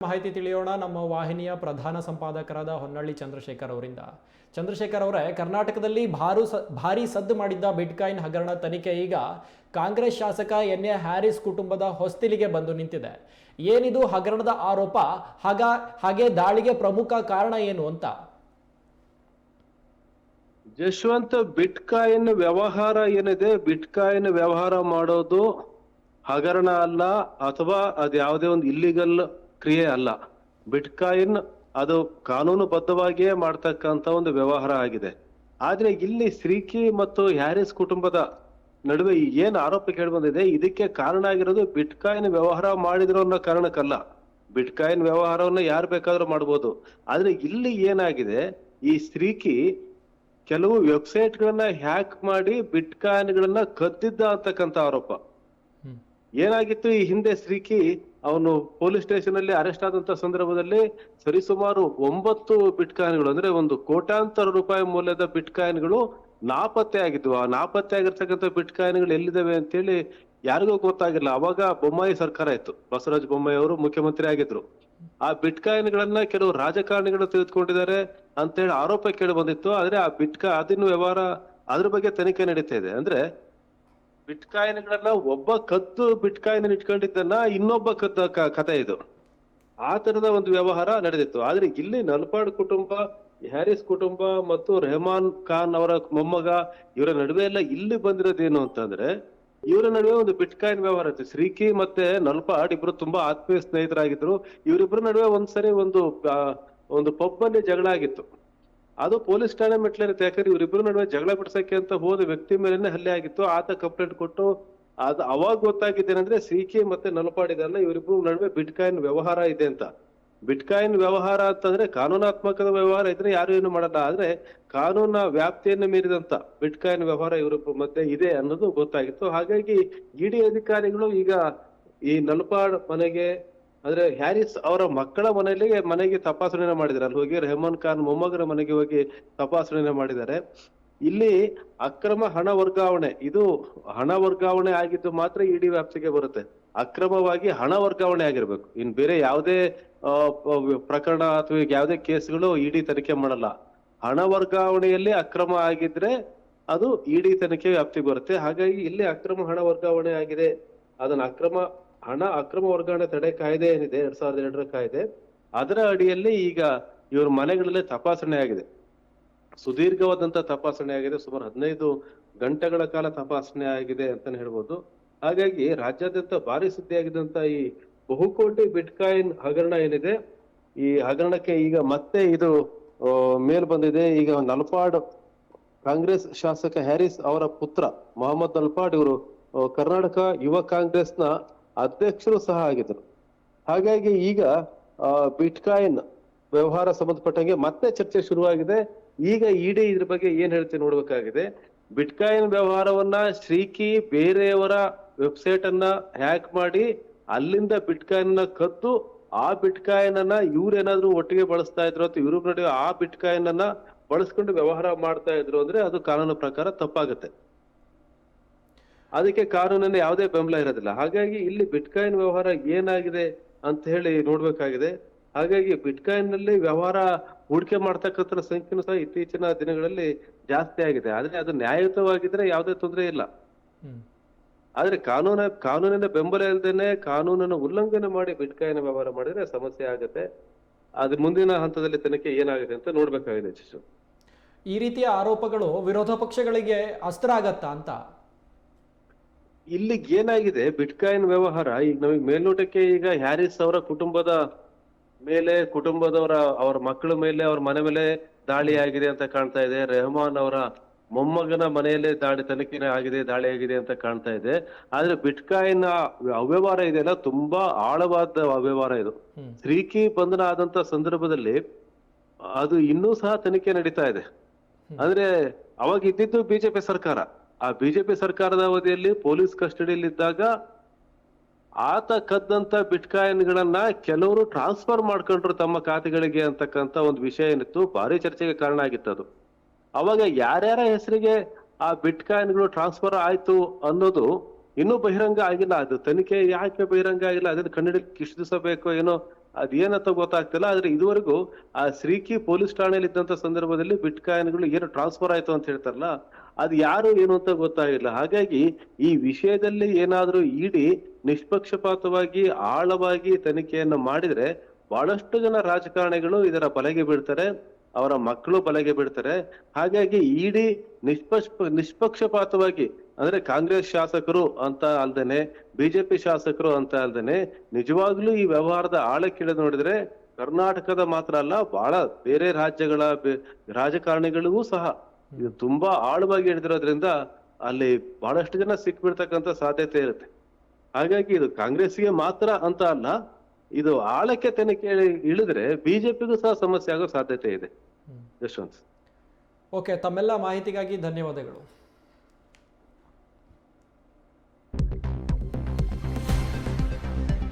ಮಾಹಿತಿ ತಿಳಿಯೋಣ ನಮ್ಮ ವಾಹಿನಿಯ ಪ್ರಧಾನ ಸಂಪಾದಕರಾದ ಹೊನ್ನಳ್ಳಿ ಚಂದ್ರಶೇಖರ್ ಅವರಿಂದ. ಚಂದ್ರಶೇಖರ್ ಅವರೇ, ಕರ್ನಾಟಕದಲ್ಲಿ ಭಾರಿ ಸದ್ದು ಮಾಡಿದ್ದ ಬಿಟ್ಕಾಯಿನ್ ಹಗರಣ ತನಿಖೆ ಈಗ ಕಾಂಗ್ರೆಸ್ ಶಾಸಕ ಎನ್.ಎ. ಹ್ಯಾರಿಸ್ ಕುಟುಂಬದ ಹೊಸ್ತಿಲಿಗೆ ಬಂದು ನಿಂತಿದೆ. ಏನಿದು ಹಗರಣದ ಆರೋಪ? ಹಾಗೆ ದಾಳಿಗೆ ಪ್ರಮುಖ ಕಾರಣ ಏನು ಅಂತ? ಯಶವಂತ, ಬಿಟ್ಕಾಯಿನ್ ವ್ಯವಹಾರ ಏನಿದೆ, ಬಿಟ್ಕಾಯಿನ್ ವ್ಯವಹಾರ ಮಾಡೋದು ಹಗರಣ ಅಲ್ಲ, ಅಥವಾ ಅದು ಯಾವುದೇ ಒಂದು ಇಲ್ಲಿಗಲ್ ಕ್ರಿಯೆ ಅಲ್ಲ. ಬಿಟ್ಕಾಯಿನ್ ಅದು ಕಾನೂನುಬದ್ಧವಾಗಿಯೇ ಮಾಡ್ತಕ್ಕಂತ ಒಂದು ವ್ಯವಹಾರ ಆಗಿದೆ. ಆದ್ರೆ ಇಲ್ಲಿ ಶ್ರೀಕಿ ಮತ್ತು ಹ್ಯಾರಿಸ್ ಕುಟುಂಬದ ನಡುವೆ ಏನ್ ಆರೋಪ ಕೇಳಿ ಬಂದಿದೆ, ಇದಕ್ಕೆ ಕಾರಣ ಆಗಿರೋದು ಬಿಟ್ಕಾಯಿನ್ ವ್ಯವಹಾರ ಮಾಡಿದ್ರು ಅನ್ನೋ ಕಾರಣಕ್ಕಲ್ಲ. ಬಿಟ್ಕಾಯಿನ್ ವ್ಯವಹಾರವನ್ನ ಯಾರು ಬೇಕಾದ್ರೂ ಮಾಡ್ಬೋದು. ಆದ್ರೆ ಇಲ್ಲಿ ಏನಾಗಿದೆ, ಈ ಶ್ರೀಕಿ ಕೆಲವು ವೆಬ್ಸೈಟ್ ಗಳನ್ನ ಹ್ಯಾಕ್ ಮಾಡಿ ಬಿಟ್ಕಾಯಿನ್ ಗಳನ್ನ ಕದ್ದಿದ್ದ ಅಂತಕ್ಕಂತ ಆರೋಪ. ಏನಾಗಿತ್ತು, ಈ ಹಿಂದೆ ಶ್ರೀಕಿ ಅವನು ಪೊಲೀಸ್ ಸ್ಟೇಷನ್ ಅಲ್ಲಿ ಅರೆಸ್ಟ್ ಆದಂತ ಸಂದರ್ಭದಲ್ಲಿ ಸರಿಸುಮಾರು 9 ಬಿಟ್ಕಾಯಿನ್ಗಳು, ಅಂದ್ರೆ ಒಂದು ಕೋಟ್ಯಾಂತರ ರೂಪಾಯಿ ಮೌಲ್ಯದ ಬಿಟ್ಕಾಯಿನ್ಗಳು ನಾಪತ್ತೆ ಆಗಿದ್ವು. ಆ ನಾಪತ್ತೆ ಆಗಿರ್ತಕ್ಕಂಥ ಬಿಟ್ಕಾಯಿನ್ಗಳು ಎಲ್ಲಿದ್ದಾವೆ ಅಂತೇಳಿ ಯಾರಿಗೂ ಗೊತ್ತಾಗಿಲ್ಲ. ಅವಾಗ ಬೊಮ್ಮಾಯಿ ಸರ್ಕಾರ ಇತ್ತು, ಬಸವರಾಜ ಬೊಮ್ಮಾಯಿ ಅವರು ಮುಖ್ಯಮಂತ್ರಿ ಆಗಿದ್ರು. ಆ ಬಿಟ್ಕಾಯಿನ್ಗಳನ್ನ ಕೆಲವು ರಾಜಕಾರಣಿಗಳು ತೆಗೆದುಕೊಂಡಿದ್ದಾರೆ ಅಂತೇಳಿ ಆರೋಪ ಕೇಳಿ ಬಂದಿತ್ತು. ಆದ್ರೆ ಆ ಅದಿನ ವ್ಯವಹಾರ, ಅದ್ರ ಬಗ್ಗೆ ತನಿಖೆ ನಡೀತಾ ಇದೆ. ಅಂದ್ರೆ ಬಿಟ್ಕಾಯಿನ್ಗಳನ್ನ ಒಬ್ಬ ಕದ್ದು ಬಿಟ್ಕಾಯಿನ್ ಇಟ್ಕೊಂಡಿದ್ದನ್ನ ಇನ್ನೊಬ್ಬ ಕದ್ದ ಕಥೆ ಇದು. ಆ ತರದ ಒಂದು ವ್ಯವಹಾರ ನಡೆದಿತ್ತು. ಆದ್ರೆ ಇಲ್ಲಿ ನಲ್ಪಾಡ್ ಕುಟುಂಬ, ಹ್ಯಾರಿಸ್ ಕುಟುಂಬ ಮತ್ತು ರೆಹಮಾನ್ ಖಾನ್ ಅವರ ಮೊಮ್ಮಗ, ಇವರ ನಡುವೆ ಎಲ್ಲ ಇಲ್ಲಿ ಬಂದಿರೋದೇನು ಅಂತಂದ್ರೆ, ಇವರ ನಡುವೆ ಒಂದು ಬಿಟ್ಕಾಯಿನ್ ವ್ಯವಹಾರ ಇತ್ತು. ಶ್ರೀಕಿ ಮತ್ತೆ ನಲ್ಪಾಡ್ ಇಬ್ರು ತುಂಬಾ ಆತ್ಮೀಯ ಸ್ನೇಹಿತರಾಗಿದ್ರು. ಇವರಿಬ್ರು ನಡುವೆ ಒಂದ್ಸರಿ ಒಂದು ಪಬ್ ಅಲ್ಲಿ ಜಗಳ ಆಗಿತ್ತು. ಅದು ಪೊಲೀಸ್ ಠಾಣೆ ಮೆಟ್ಲಿರುತ್ತೆ. ಯಾಕಂದ್ರೆ ಇವರಿಬ್ರು ನಡುವೆ ಜಗಳ ಬಿಡಿಸಕ್ಕೆ ಅಂತ ಹೋದ ವ್ಯಕ್ತಿ ಮೇಲೆನೆ ಹಲ್ಲೆ ಆಗಿತ್ತು. ಆತ ಕಂಪ್ಲೇಂಟ್ ಕೊಟ್ಟು ಅವಾಗ ಗೊತ್ತಾಗಿದ್ದೇನೆಂದ್ರೆ, ಶ್ರೀಕಿ ಮತ್ತೆ ನಲ್ಪಾಡ್ ಇದಲ್ಲ, ಇವರಿಬ್ರು ನಡುವೆ ಬಿಟ್ಕಾಯಿನ್ ವ್ಯವಹಾರ ಇದೆ ಅಂತ. ಬಿಟ್ಕಾಯಿನ್ ವ್ಯವಹಾರ ಅಂತಂದ್ರೆ ಕಾನೂನಾತ್ಮಕದ ವ್ಯವಹಾರ ಇದ್ರೆ ಯಾರು ಏನು ಮಾಡಲ್ಲ. ಆದ್ರೆ ಕಾನೂನ ವ್ಯಾಪ್ತಿಯನ್ನು ಮೀರಿದಂತ ಬಿಟ್ಕಾಯಿನ್ ವ್ಯವಹಾರ ಇವರಿಬ್ರು ಮಧ್ಯೆ ಇದೆ ಅನ್ನೋದು ಗೊತ್ತಾಗಿತ್ತು. ಹಾಗಾಗಿ ಇಡಿ ಅಧಿಕಾರಿಗಳು ಈಗ ಈ ನಲ್ಪಾಡ್ ಮನೆಗೆ, ಅಂದ್ರೆ ಹ್ಯಾರಿಸ್ ಅವರ ಮಕ್ಕಳ ಮನೆಗೆ ತಪಾಸಣೆ ಮಾಡಿದ್ದಾರೆ. ಅಲ್ಲಿ ಹೋಗಿ ರೆಹಮಾನ್ ಖಾನ್ ಮೊಮ್ಮಗನ ಮನೆಗೆ ಹೋಗಿ ತಪಾಸಣೆ ಮಾಡಿದ್ದಾರೆ. ಇಲ್ಲಿ ಅಕ್ರಮ ಹಣ ವರ್ಗಾವಣೆ, ಇದು ಹಣ ವರ್ಗಾವಣೆ ಆಗಿದ್ದು ಮಾತ್ರ ಇಡಿ ವ್ಯಾಪ್ತಿಗೆ ಬರುತ್ತೆ. ಅಕ್ರಮವಾಗಿ ಹಣ ವರ್ಗಾವಣೆ ಆಗಿರ್ಬೇಕು. ಇನ್ ಬೇರೆ ಯಾವುದೇ ಪ್ರಕರಣ ಅಥವಾ ಯಾವುದೇ ಕೇಸ್ಗಳು ಇಡಿ ತನಿಖೆ ಮಾಡಲ್ಲ. ಹಣ ವರ್ಗಾವಣೆಯಲ್ಲಿ ಅಕ್ರಮ ಆಗಿದ್ರೆ ಅದು ಇಡಿ ತನಿಖೆ ವ್ಯಾಪ್ತಿಗೆ ಬರುತ್ತೆ. ಹಾಗಾಗಿ ಇಲ್ಲಿ ಅಕ್ರಮ ಹಣ ವರ್ಗಾವಣೆ ಆಗಿದೆ. ಅದನ್ನ ಅಕ್ರಮ ವರ್ಗಾವಣೆ ತಡೆ ಕಾಯ್ದೆ ಏನಿದೆ, 2002ರ ಕಾಯ್ದೆ, ಅದರ ಅಡಿಯಲ್ಲಿ ಈಗ ಇವ್ರ ಮನೆಗಳಲ್ಲಿ ತಪಾಸಣೆ ಆಗಿದೆ. ಸುದೀರ್ಘವಾದಂತ ತಪಾಸಣೆ ಆಗಿದೆ. ಸುಮಾರು 15 ಗಂಟೆಗಳ ಕಾಲ ತಪಾಸಣೆ ಆಗಿದೆ ಅಂತಾನೆ ಹೇಳ್ಬೋದು. ಹಾಗಾಗಿ ರಾಜ್ಯಾದ್ಯಂತ ಭಾರಿ ಸುದ್ದಿಯಾಗಿದ್ದಂತ ಈ ಬಹುಕೋಟಿ ಬಿಟ್ಕಾಯಿನ್ ಹಗರಣ ಏನಿದೆ, ಈ ಹಗರಣಕ್ಕೆ ಈಗ ಮತ್ತೆ ಇದು ಮೇಲ್ ಬಂದಿದೆ. ಈಗ ನಲ್ಪಾಡ್ ಕಾಂಗ್ರೆಸ್ ಶಾಸಕ ಹ್ಯಾರಿಸ್ ಅವರ ಪುತ್ರ ಮೊಹಮ್ಮದ್ ನಲ್ಪಾಡ್, ಇವರು ಕರ್ನಾಟಕ ಯುವ ಕಾಂಗ್ರೆಸ್ನ ಅಧ್ಯಕ್ಷರು ಸಹ ಆಗಿದ್ರು. ಹಾಗಾಗಿ ಈಗ ಬಿಟ್ಕಾಯಿನ್ ವ್ಯವಹಾರ ಸಂಬಂಧಪಟ್ಟಂಗೆ ಮತ್ತೆ ಚರ್ಚೆ ಶುರುವಾಗಿದೆ. ಈಗ ಇಡಿ ಇದ್ರ ಬಗ್ಗೆ ಏನ್ ಹೇಳ್ತೀನಿ ನೋಡ್ಬೇಕಾಗಿದೆ. ಬಿಟ್ಕಾಯಿನ್ ವ್ಯವಹಾರವನ್ನ ಶ್ರೀಕಿ ಬೇರೆಯವರ ವೆಬ್ಸೈಟ್ ಅನ್ನ ಹ್ಯಾಕ್ ಮಾಡಿ ಅಲ್ಲಿಂದ ಬಿಟ್ಕಾಯಿನ್ ನ ಕದ್ದು, ಆ ಬಿಟ್ಕಾಯಿನ್ ಅನ್ನ ಇವ್ರೇನಾದ್ರೂ ಒಟ್ಟಿಗೆ ಬಳಸ್ತಾ ಇದ್ರು ಅಥವಾ ಇವ್ರ ನಡುವೆ ಆ ಬಿಟ್ಕಾಯಿನ್ ಅನ್ನ ಬಳಸ್ಕೊಂಡು ವ್ಯವಹಾರ ಮಾಡ್ತಾ ಇದ್ರು ಅಂದ್ರೆ ಅದು ಕಾನೂನು ಪ್ರಕಾರ ತಪ್ಪಾಗುತ್ತೆ. ಅದಕ್ಕೆ ಕಾನೂನಿನ ಯಾವುದೇ ಬೆಂಬಲ ಇರೋದಿಲ್ಲ. ಹಾಗಾಗಿ ಇಲ್ಲಿ ಬಿಟ್ಕಾಯಿನ್ ವ್ಯವಹಾರ ಏನಾಗಿದೆ ಅಂತ ಹೇಳಿ ನೋಡ್ಬೇಕಾಗಿದೆ. ಹಾಗಾಗಿ ಬಿಟ್ಕಾಯಿನ್ ನಲ್ಲಿ ವ್ಯವಹಾರ ಹೂಡಿಕೆ ಮಾಡ್ತಕ್ಕಂಥ ಸಂಖ್ಯೆನೂ ಸಹ ಇತ್ತೀಚಿನ ದಿನಗಳಲ್ಲಿ ಜಾಸ್ತಿ ಆಗಿದೆ. ಆದ್ರೆ ಅದು ನ್ಯಾಯಯುತವಾಗಿದ್ರೆ ಯಾವುದೇ ತೊಂದರೆ ಇಲ್ಲ. ಆದ್ರೆ ಕಾನೂನಿನ ಬೆಂಬಲ ಇಲ್ಲದೇನೆ ಕಾನೂನನ್ನು ಉಲ್ಲಂಘನೆ ಮಾಡಿ ಬಿಟ್ಕಾಯಿನ್ ವ್ಯವಹಾರ ಮಾಡಿದ್ರೆ ಸಮಸ್ಯೆ ಆಗುತ್ತೆ. ಅದು ಮುಂದಿನ ಹಂತದಲ್ಲಿ ತನಿಖೆ ಏನಾಗಿದೆ ಅಂತ ನೋಡ್ಬೇಕಾಗಿದೆ. ಈ ರೀತಿಯ ಆರೋಪಗಳು ವಿರೋಧ ಪಕ್ಷಗಳಿಗೆ ಅಸ್ತ್ರ ಆಗತ್ತಾ ಅಂತ? ಇಲ್ಲಿ ಏನಾಗಿದೆ, ಬಿಟ್ಕಾಯಿನ್ ವ್ಯವಹಾರ ಈಗ ನಮಗೆ ಮೇಲ್ನೋಟಕ್ಕೆ ಈಗ ಹ್ಯಾರಿಸ್ ಅವರ ಕುಟುಂಬದ ಮೇಲೆ, ಅವರ ಮಕ್ಕಳ ಮೇಲೆ, ಅವ್ರ ಮನೆ ಮೇಲೆ ದಾಳಿ ಆಗಿದೆ ಅಂತ ಕಾಣ್ತಾ ಇದೆ. ರೆಹಮಾನ್ ಅವರ ಮೊಮ್ಮಗನ ಮನೆಯಲ್ಲೇ ದಾಳಿ ಆಗಿದೆ ಅಂತ ಕಾಣ್ತಾ ಇದೆ. ಆದ್ರೆ ಬಿಟ್ಕಾಯಿನ್ ಅವ್ಯವಹಾರ ಇದೆಯಲ್ಲ, ತುಂಬಾ ಆಳವಾದ ಅವ್ಯವಹಾರ ಇದು. ಶ್ರೀಕಿ ಬಂಧನ ಆದಂತ ಸಂದರ್ಭದಲ್ಲಿ ಅದು ಇನ್ನೂ ಸಹ ತನಿಖೆ ನಡೀತಾ ಇದೆ. ಅಂದ್ರೆ ಅವಾಗ ಇದ್ದಿದ್ದು ಬಿಜೆಪಿ ಸರ್ಕಾರ. ಆ ಬಿಜೆಪಿ ಸರ್ಕಾರದ ಅವಧಿಯಲ್ಲಿ ಪೊಲೀಸ್ ಕಸ್ಟಡಿಯಲ್ಲಿದ್ದಾಗ ಆತ ಕದ್ದಂತ ಬಿಟ್ಕಾಯಿನ್ ಗಳನ್ನ ಕೆಲವರು ಟ್ರಾನ್ಸ್ಫರ್ ಮಾಡ್ಕೊಂಡ್ರು ತಮ್ಮ ಖಾತೆಗಳಿಗೆ ಅಂತಕ್ಕಂತ ಒಂದು ವಿಷಯ ಏನಿತ್ತು, ಭಾರಿ ಚರ್ಚೆಗೆ ಕಾರಣ ಆಗಿತ್ತು ಅದು. ಅವಾಗ ಯಾರ್ಯಾರ ಹೆಸರಿಗೆ ಆ ಬಿಟ್ಕಾಯಿನ್ ಗಳು ಟ್ರಾನ್ಸ್ಫರ್ ಆಯ್ತು ಅನ್ನೋದು ಇನ್ನೂ ಬಹಿರಂಗ ಆಗಿಲ್ಲ. ಅದು ತನಿಖೆ ಯಾಕೆ ಬಹಿರಂಗ ಆಗಿಲ್ಲ, ಅದನ್ನ ಕಂಡಿಡಿಲಿಕ್ಕೆ ಇಷ್ಟು ದಿವಸ ಬೇಕೋ ಏನೋ ಅದೇನಂತ ಗೊತ್ತಾಗ್ತಿಲ್ಲ. ಆದ್ರೆ ಇದುವರೆಗೂ ಆ ಶ್ರೀಕಿ ಪೊಲೀಸ್ ಠಾಣೆಯಲ್ಲಿ ಇದ್ದಂತ ಸಂದರ್ಭದಲ್ಲಿ ಬಿಟ್ಕಾಯಿನ್ಗಳು ಏನು ಟ್ರಾನ್ಸ್ಫರ್ ಆಯ್ತು ಅಂತ ಹೇಳ್ತಾರಲ್ಲ, ಅದು ಯಾರು ಏನು ಅಂತ ಗೊತ್ತಾಗಿಲ್ಲ. ಹಾಗಾಗಿ ಈ ವಿಷಯದಲ್ಲಿ ಏನಾದ್ರೂ ಇಡಿ ನಿಷ್ಪಕ್ಷಪಾತವಾಗಿ ಆಳವಾಗಿ ತನಿಖೆಯನ್ನು ಮಾಡಿದ್ರೆ ಬಹಳಷ್ಟು ಜನ ರಾಜಕಾರಣಿಗಳು ಇದರ ಬಲೆಗೆ ಬೀಳ್ತಾರೆ, ಅವರ ಮಕ್ಕಳು ಬಲೆಗೆ ಬೀಳ್ತಾರೆ. ಹಾಗಾಗಿ ಇಡಿ ನಿಷ್ಪಕ್ಷಪಾತವಾಗಿ, ಅಂದ್ರೆ ಕಾಂಗ್ರೆಸ್ ಶಾಸಕರು ಅಂತ ಅಲ್ದೇನೆ, ಬಿಜೆಪಿ ಶಾಸಕರು ಅಂತ ಅಲ್ದೇನೆ, ನಿಜವಾಗ್ಲೂ ಈ ವ್ಯವಹಾರದ ಆಳಕ್ಕಿಳಿದು ನೋಡಿದ್ರೆ ಕರ್ನಾಟಕದ ಮಾತ್ರ ಅಲ್ಲ, ಬಹಳ ಬೇರೆ ರಾಜ್ಯಗಳ ರಾಜಕಾರಣಿಗಳಿಗೂ ಸಹ ಇದು ತುಂಬಾ ಆಳವಾಗಿ ಹಿಡಿದಿರೋದ್ರಿಂದ ಅಲ್ಲಿ ಬಹಳಷ್ಟು ಜನ ಸಿಕ್ಬಿಡ್ತಕ್ಕಂತ ಸಾಧ್ಯತೆ ಇರುತ್ತೆ. ಹಾಗಾಗಿ ಇದು ಕಾಂಗ್ರೆಸ್ಗೆ ಮಾತ್ರ ಅಂತ ಅಲ್ಲ, ಇದು ಆಳಕ್ಕೆ ತನಿಖೆ ಇಳಿದ್ರೆ ಬಿಜೆಪಿಗೂ ಸಹ ಸಮಸ್ಯೆ ಆಗೋ ಸಾಧ್ಯತೆ ಇದೆ. ಯಶವಂತ್. ಓಕೆ, ತಮ್ಮೆಲ್ಲ ಮಾಹಿತಿಗಾಗಿ ಧನ್ಯವಾದಗಳು.